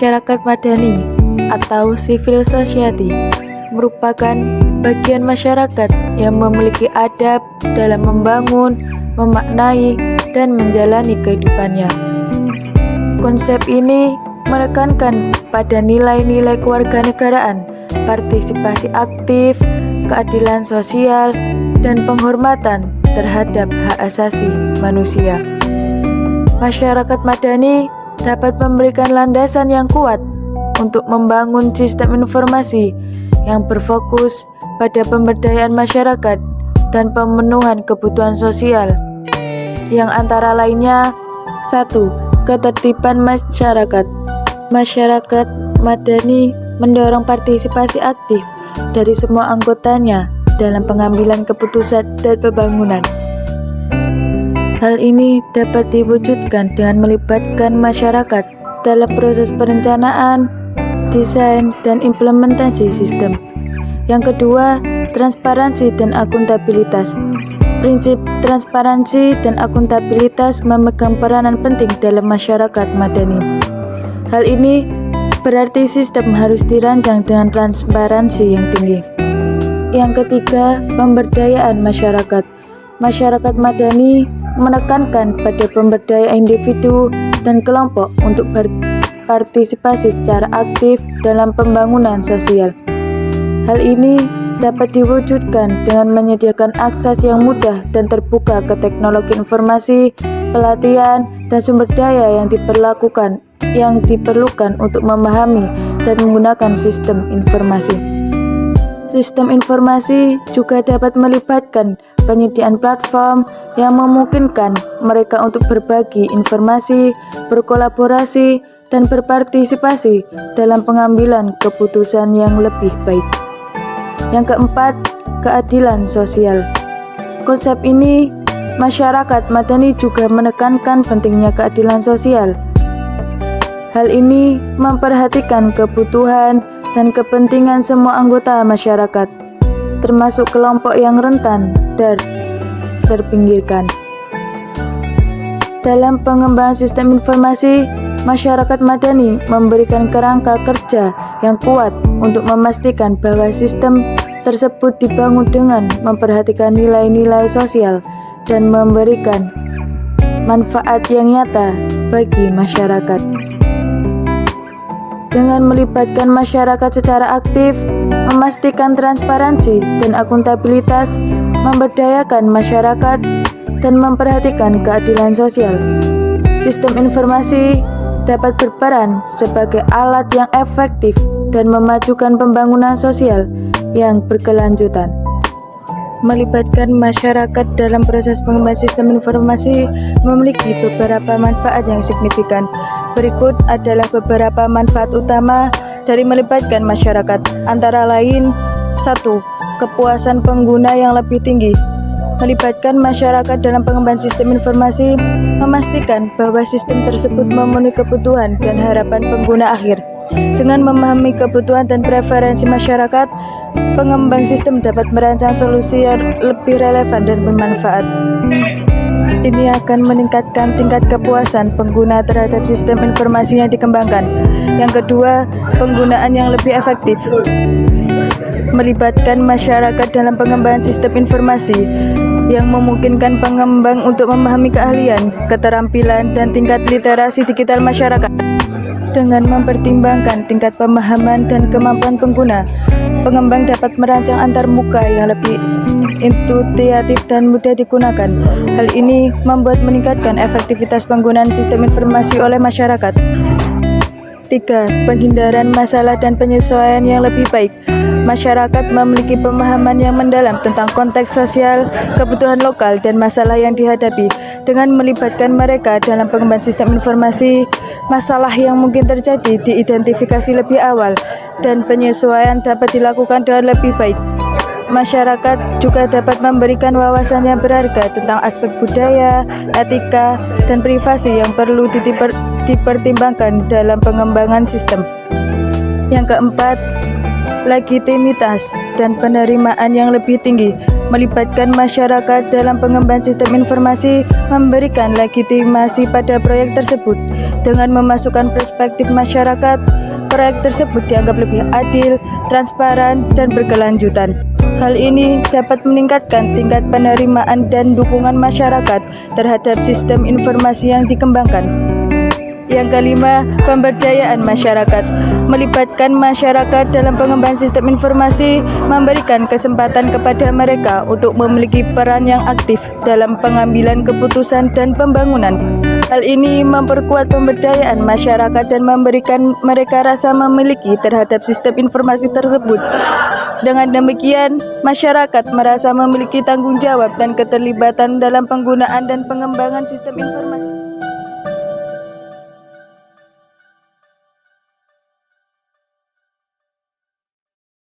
Masyarakat madani atau civil society merupakan bagian masyarakat yang memiliki adab dalam membangun, memaknai, dan menjalani kehidupannya. Konsep ini menekankan pada nilai-nilai kewarganegaraan, partisipasi aktif, keadilan sosial, dan penghormatan terhadap hak asasi manusia. Masyarakat madani dapat memberikan landasan yang kuat untuk membangun sistem informasi yang berfokus pada pemberdayaan masyarakat dan pemenuhan kebutuhan sosial, yang antara lainnya: 1. Ketertiban masyarakat. Masyarakat madani mendorong partisipasi aktif dari semua anggotanya dalam pengambilan keputusan dan pembangunan. Hal ini dapat diwujudkan dengan melibatkan masyarakat dalam proses perencanaan, desain, dan implementasi sistem. Yang kedua, transparansi dan akuntabilitas. Prinsip transparansi dan akuntabilitas memegang peranan penting dalam masyarakat madani. Hal ini berarti sistem harus dirancang dengan transparansi yang tinggi. Yang ketiga, pemberdayaan masyarakat. Masyarakat madani menekankan pada pemberdayaan individu dan kelompok untuk berpartisipasi secara aktif dalam pembangunan sosial. Hal ini dapat diwujudkan dengan menyediakan akses yang mudah dan terbuka ke teknologi informasi, pelatihan, dan sumber daya yang diperlukan untuk memahami dan menggunakan sistem informasi. Sistem informasi juga dapat melibatkan penyediaan platform yang memungkinkan mereka untuk berbagi informasi, berkolaborasi, dan berpartisipasi dalam pengambilan keputusan yang lebih baik. Yang keempat, keadilan sosial. Konsep ini, masyarakat madani juga menekankan pentingnya keadilan sosial. Hal ini memperhatikan kebutuhan dan kepentingan semua anggota masyarakat, termasuk kelompok yang rentan dan terpinggirkan. Dalam pengembangan sistem informasi, masyarakat madani memberikan kerangka kerja yang kuat untuk memastikan bahwa sistem tersebut dibangun dengan memperhatikan nilai-nilai sosial dan memberikan manfaat yang nyata bagi masyarakat. Dengan melibatkan masyarakat secara aktif, memastikan transparansi dan akuntabilitas, memberdayakan masyarakat, dan memperhatikan keadilan sosial, sistem informasi dapat berperan sebagai alat yang efektif dan memajukan pembangunan sosial yang berkelanjutan. Melibatkan masyarakat dalam proses pengembangan sistem informasi memiliki beberapa manfaat yang signifikan. Berikut adalah beberapa manfaat utama dari melibatkan masyarakat, antara lain: 1. Kepuasan pengguna yang lebih tinggi. Melibatkan masyarakat dalam pengembangan sistem informasi memastikan bahwa sistem tersebut memenuhi kebutuhan dan harapan pengguna akhir. Dengan memahami kebutuhan dan preferensi masyarakat, pengembang sistem dapat merancang solusi yang lebih relevan dan bermanfaat. Ini akan meningkatkan tingkat kepuasan pengguna terhadap sistem informasi yang dikembangkan. Yang kedua, penggunaan yang lebih efektif. Melibatkan masyarakat dalam pengembangan sistem informasi yang memungkinkan pengembang untuk memahami keahlian, keterampilan, dan tingkat literasi digital masyarakat. Dengan mempertimbangkan tingkat pemahaman dan kemampuan pengguna, pengembang dapat merancang antarmuka yang lebih intuitif dan mudah digunakan. Hal ini membuat meningkatkan efektivitas penggunaan sistem informasi oleh masyarakat. 3. Penghindaran masalah dan penyesuaian yang lebih baik. Masyarakat memiliki pemahaman yang mendalam tentang konteks sosial, kebutuhan lokal, dan masalah yang dihadapi. Dengan melibatkan mereka dalam pengembangan sistem informasi, masalah yang mungkin terjadi diidentifikasi lebih awal dan penyesuaian dapat dilakukan dengan lebih baik. Masyarakat juga dapat memberikan wawasan yang berharga tentang aspek budaya, etika, dan privasi yang perlu dipertimbangkan dalam pengembangan sistem. Yang keempat, legitimitas dan penerimaan yang lebih tinggi. melibatkan masyarakat dalam pengembangan sistem informasi, memberikan legitimasi pada proyek tersebut. Dengan memasukkan perspektif masyarakat, proyek tersebut dianggap lebih adil, transparan, dan berkelanjutan. Hal ini dapat meningkatkan tingkat penerimaan dan dukungan masyarakat terhadap sistem informasi yang dikembangkan. Yang kelima, pemberdayaan masyarakat. Melibatkan masyarakat dalam pengembangan sistem informasi, memberikan kesempatan kepada mereka untuk memiliki peran yang aktif dalam pengambilan keputusan dan pembangunan. Hal ini memperkuat pemberdayaan masyarakat dan memberikan mereka rasa memiliki terhadap sistem informasi tersebut. Dengan demikian, masyarakat merasa memiliki tanggung jawab dan keterlibatan dalam penggunaan dan pengembangan sistem informasi.